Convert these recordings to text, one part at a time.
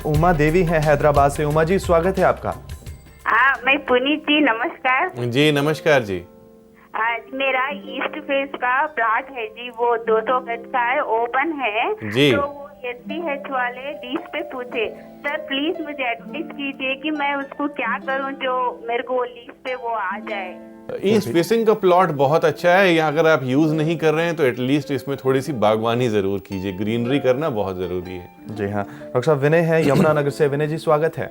उमा देवी हैं हैदराबाद से। उमा जी, स्वागत है आपका। हाँ, मैं पुनीत जी, नमस्कार। जी नमस्कार जी। मेरा ईस्ट फेस का प्लॉट है जी, वो 200 गज का है, ओपन है जी। तो वो SPH वाले लीज पे पूछे। सर प्लीज मुझे एडवाइस कीजिए कि मैं उसको क्या करूं जो मेरे को लीज पे वो आ जाए। ईस्ट फेसिंग का प्लॉट बहुत अच्छा है। यहाँ अगर आप यूज नहीं कर रहे हैं तो एटलीस्ट इसमें थोड़ी सी बागवानी जरूर कीजिए, ग्रीनरी करना बहुत जरूरी है। जी हाँ, डॉक्टर साहब विनय है यमुनानगर से। विनय जी, स्वागत है।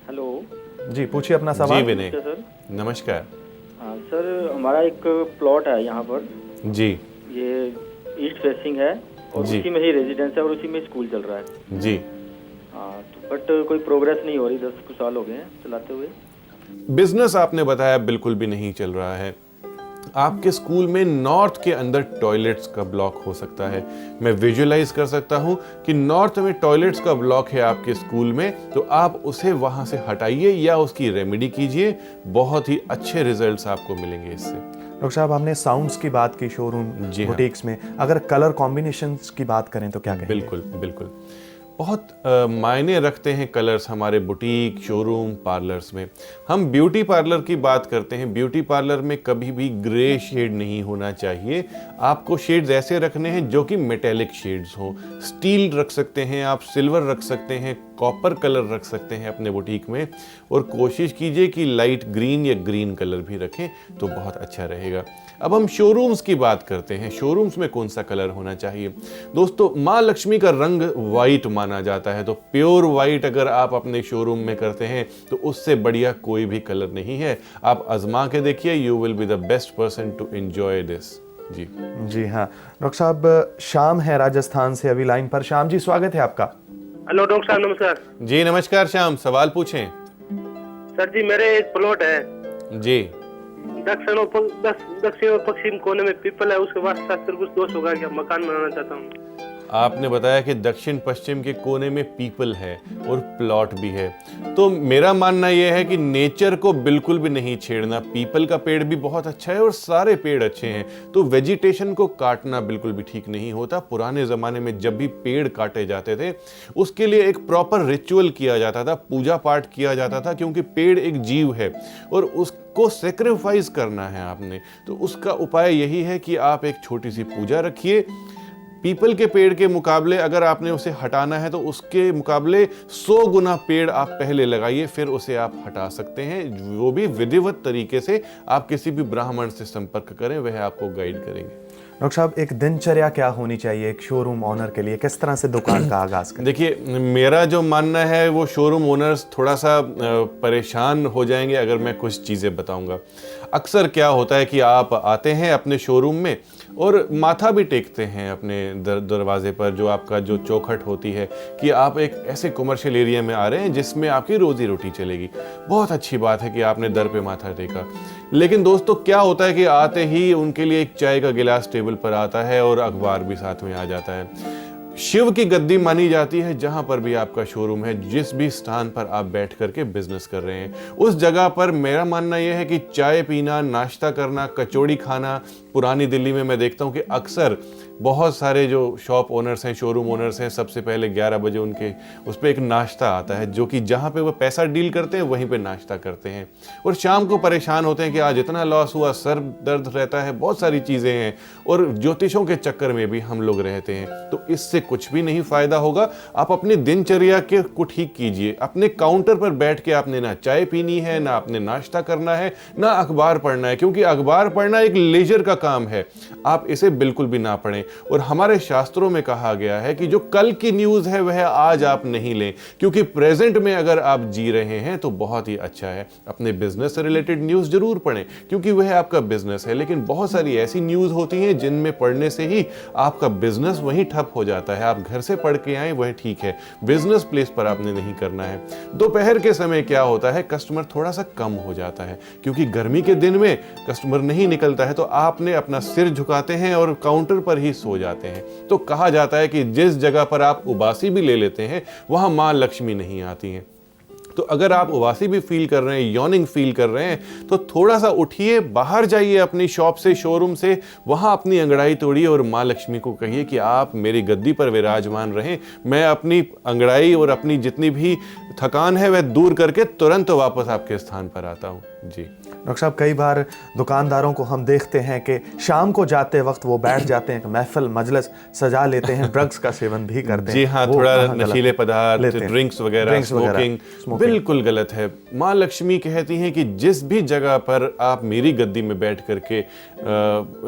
हेलो जी, पूछिए अपना सवाल। जी विनय, सर। नमस्कार। हाँ सर, हमारा एक प्लॉट है यहाँ पर। जी। ये ईस्ट फेसिंग है और जी। उसी में ही रेजिडेंस है और उसी में स्कूल चल रहा है। जी। हाँ तो बट कोई प्रोग्रेस नहीं हो रही, 10 कुछ साल हो गए हैं चलाते हुए। बिजनेस आपने बताया बिल्कुल भी नहीं चल रहा है। आपके स्कूल में नॉर्थ के अंदर टॉयलेट्स का ब्लॉक हो सकता है। मैं विजुअलाइज कर सकता हूं कि नॉर्थ में टॉयलेट्स का ब्लॉक है आपके स्कूल में, तो आप उसे वहां से हटाइए या उसकी रेमेडी कीजिए। बहुत ही अच्छे रिजल्ट्स आपको मिलेंगे इससे। डॉक्टर साहब, हमने साउंड्स की बात की शोरूम जी हाँ। बुटीक्स में, अगर कलर कॉम्बिनेशंस की बात करें तो क्या कहेंगे? बिल्कुल बिल्कुल, बहुत मायने रखते हैं कलर्स हमारे बुटीक, शोरूम, पार्लर्स में। हम ब्यूटी पार्लर की बात करते हैं। ब्यूटी पार्लर में कभी भी ग्रे शेड नहीं होना चाहिए। आपको शेड्स ऐसे रखने हैं जो कि मेटेलिक शेड्स हो। स्टील रख सकते हैं आप, सिल्वर रख सकते हैं, कॉपर कलर रख सकते हैं अपने बुटीक में, और कोशिश कीजिए कि लाइट ग्रीन या ग्रीन कलर भी रखें तो बहुत अच्छा रहेगा। अब हम शोरूम्स की बात करते हैं। शोरूम्स में कौन सा कलर होना चाहिए? दोस्तों, माँ लक्ष्मी का रंग वाइट माना जाता है, तो प्योर वाइट अगर आप अपने शोरूम में करते हैं तो उससे बढ़िया कोई भी कलर नहीं है। आप आजमा के देखिए, you will be the best person to enjoy this. जी जी हाँ। डॉक्टर साहब, श्याम है राजस्थान से अभी लाइन पर। श्याम जी, स्वागत है आपका। हेलो डॉक्टर साहब, नमस्कार। जी नमस्कार श्याम, सवाल पूछें। सर जी, मेरे एक प्लॉट है जी। दक्षिण और पश्चिम कोने में पीपल है, उसके बाद शास्त्र कुछ दोष होगा क्या? मकान बनाना चाहता हूँ। आपने बताया कि दक्षिण पश्चिम के कोने में पीपल है और प्लॉट भी है, तो मेरा मानना यह है कि नेचर को बिल्कुल भी नहीं छेड़ना। पीपल का पेड़ भी बहुत अच्छा है और सारे पेड़ अच्छे हैं, तो वेजिटेशन को काटना बिल्कुल भी ठीक नहीं होता। पुराने ज़माने में जब भी पेड़ काटे जाते थे उसके लिए एक प्रॉपर रिचुअल किया जाता था, पूजा पाठ किया जाता था, क्योंकि पेड़ एक जीव है और उसको सेक्रीफाइस करना है आपने। तो उसका उपाय यही है कि आप एक छोटी सी पूजा रखिए। पीपल के पेड़ के मुकाबले अगर आपने उसे हटाना है तो उसके मुकाबले 100 गुना पेड़ आप पहले लगाइए, फिर उसे आप हटा सकते हैं। वो भी विधिवत तरीके से। आप किसी भी ब्राह्मण से संपर्क करें, वह आपको गाइड करेंगे। डॉक्टर साहब, एक दिनचर्या क्या होनी चाहिए एक शोरूम ओनर के लिए? किस तरह से दुकान का आगाज करें? देखिए, मेरा जो मानना है वो शोरूम ओनर्स थोड़ा सा परेशान हो जाएंगे अगर मैं कुछ चीज़ें बताऊंगा। अक्सर क्या होता है कि आप आते हैं अपने शोरूम में और माथा भी टेकते हैं अपने दरवाजे पर, जो आपका जो चौखट होती है कि आप एक ऐसे कमर्शियल एरिया में आ रहे हैं जिसमें आपकी रोजी रोटी चलेगी। बहुत अच्छी बात है कि आपने दर पे माथा टेका, लेकिन दोस्तों क्या होता है कि आते ही उनके लिए एक चाय का गिलास टेबल पर आता है और अखबार भी साथ में आ जाता है। शिव की गद्दी मानी जाती है जहां पर भी आपका शोरूम है, जिस भी स्थान पर आप बैठ करके बिजनेस कर रहे हैं, उस जगह पर मेरा मानना यह है कि चाय पीना, नाश्ता करना, कचौड़ी खाना। पुरानी दिल्ली में मैं देखता हूं कि अक्सर बहुत सारे जो शॉप ओनर्स हैं, शोरूम ओनर्स हैं, सबसे पहले 11 बजे उनके उस पर एक नाश्ता आता है, जो कि जहां पे वो पैसा डील करते हैं वहीं पे नाश्ता करते हैं, और शाम को परेशान होते हैं कि आज इतना लॉस हुआ, सर दर्द रहता है, बहुत सारी चीज़ें हैं, और ज्योतिषों के चक्कर में भी हम लोग रहते हैं। तो इससे कुछ भी नहीं फायदा होगा। आप अपनी दिनचर्या को ठीक कीजिए। अपने काउंटर पर बैठ के आपने ना चाय पीनी है, ना आपने नाश्ता करना है, ना अखबार पढ़ना है, क्योंकि अखबार पढ़ना एक लेजर का काम है। आप इसे बिल्कुल भी ना पढ़ें। और हमारे शास्त्रों में कहा गया है कि जो कल की न्यूज़ है वह आज आप नहीं लें, क्योंकि प्रेजेंट में अगर आप जी रहे हैं तो बहुत ही अच्छा है। अपने बिजनेस से रिलेटेड न्यूज़ जरूर पढ़ें, क्योंकि वह आपका बिजनेस है, लेकिन बहुत सारी ऐसी न्यूज़ होती हैं जिनमें पढ़ने से ही आपका बिजनेस वहीं ठप हो जाता है। आप घर से पढ़ के आए वह ठीक है, बिजनेस प्लेस पर आपने नहीं करना है। दोपहर के समय क्या होता है, कस्टमर थोड़ा सा कम हो जाता है, क्योंकि गर्मी के दिन में कस्टमर नहीं निकलता है, तो आपने अपना सिर झुकाते हैं और काउंटर पर ही सो जाते हैं। तो कहा जाता है कि जिस जगह पर आप उबासी भी ले लेते हैं वहां मां लक्ष्मी नहीं आती हैं। तो अगर आप उबासी भी फील कर रहे हैं, यॉर्निंग फील कर रहे हैं, तो थोड़ा सा उठिए, बाहर जाइए अपनी शॉप से, शोरूम से, वहां अपनी अंगड़ाई तोड़िए और माँ लक्ष्मी को कहिए कि आप मेरी गद्दी पर विराजमान रहें। मैं अपनी अंगड़ाई और अपनी जितनी भी थकान है वह दूर करके तुरंत वापस आपके स्थान पर आता हूँ। जी डॉक्टर साहब, कई बार दुकानदारों को हम देखते हैं कि शाम को जाते वक्त वो बैठ जाते हैं, महफिल मजलिस सजा लेते हैं, ड्रग्स का सेवन भी करते हैं। जी हाँ, वो थोड़ा कहाँ नशीले गलत पदार्थ, लेते हैं? ड्रिंक्स वगैरह, स्मोकिंग बिल्कुल गलत है। माँ लक्ष्मी कहती हैं कि जिस भी जगह पर आप मेरी गद्दी में बैठ करके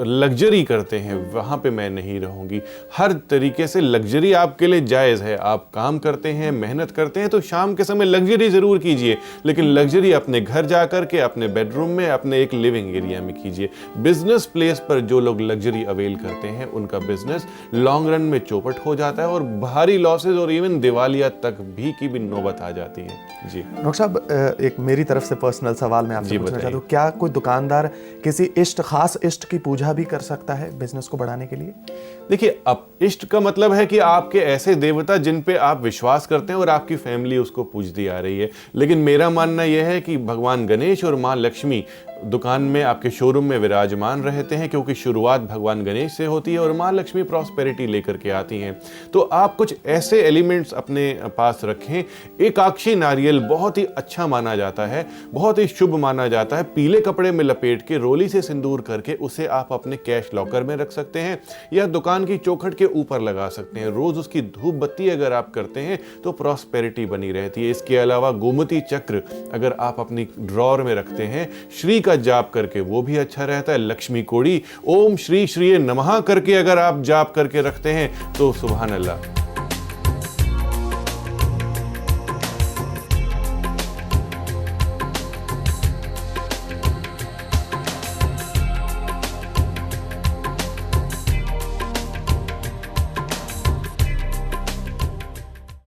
लग्जरी करते हैं वहाँ पे मैं नहीं रहूँगी। हर तरीके से लग्जरी आपके लिए जायज़ है। आप काम करते हैं, मेहनत करते हैं, तो शाम के समय लग्जरी ज़रूर कीजिए, लेकिन लग्जरी अपने घर जा कर के, अपने बेडरूम में, अपने एक लिविंग एरिया में कीजिए। बिजनेस प्लेस पर जो लोग लग्जरी अवेल करते हैं उनका बिजनेस लॉन्ग रन में चौपट हो जाता है और भारी लॉसेज और इवन दिवालिया तक की भी नौबत आ जाती है। जी डॉक्टर साहब, एक मेरी तरफ से पर्सनल सवाल मैं आपसे पूछना चाहता हूँ, क्या कोई दुकानदार किसी इष्ट, खास इष्ट की पूजा भी कर सकता है बिजनेस को बढ़ाने के लिए? देखिए, अब इष्ट का मतलब है कि आपके ऐसे देवता जिन पे आप विश्वास करते हैं और आपकी फैमिली उसको पूजती आ रही है। लेकिन मेरा मानना यह है कि भगवान गणेश और माँ लक्ष्मी दुकान में, आपके शोरूम में विराजमान रहते हैं, क्योंकि शुरुआत भगवान गणेश से होती है और माँ लक्ष्मी प्रॉस्पेरिटी लेकर के आती हैं। तो आप कुछ ऐसे एलिमेंट्स अपने पास रखें। एकाक्षी नारियल बहुत ही अच्छा माना जाता है, बहुत ही शुभ माना जाता है। पीले कपड़े में लपेट के, रोली से सिंदूर करके उसे आप अपने कैश लॉकर में रख सकते हैं या दुकान की चौखट के ऊपर लगा सकते हैं। रोज उसकी धूप बत्ती अगर आप करते हैं तो प्रॉस्पेरिटी बनी रहती है। इसके अलावा गोमती चक्र अगर आप अपनी ड्रॉर में रखते हैं, श्री का जाप करके, वो भी अच्छा रहता है। लक्ष्मी कोड़ी, ओम श्री श्री नमः करके अगर आप जाप करके रखते हैं तो सुभान अल्लाह।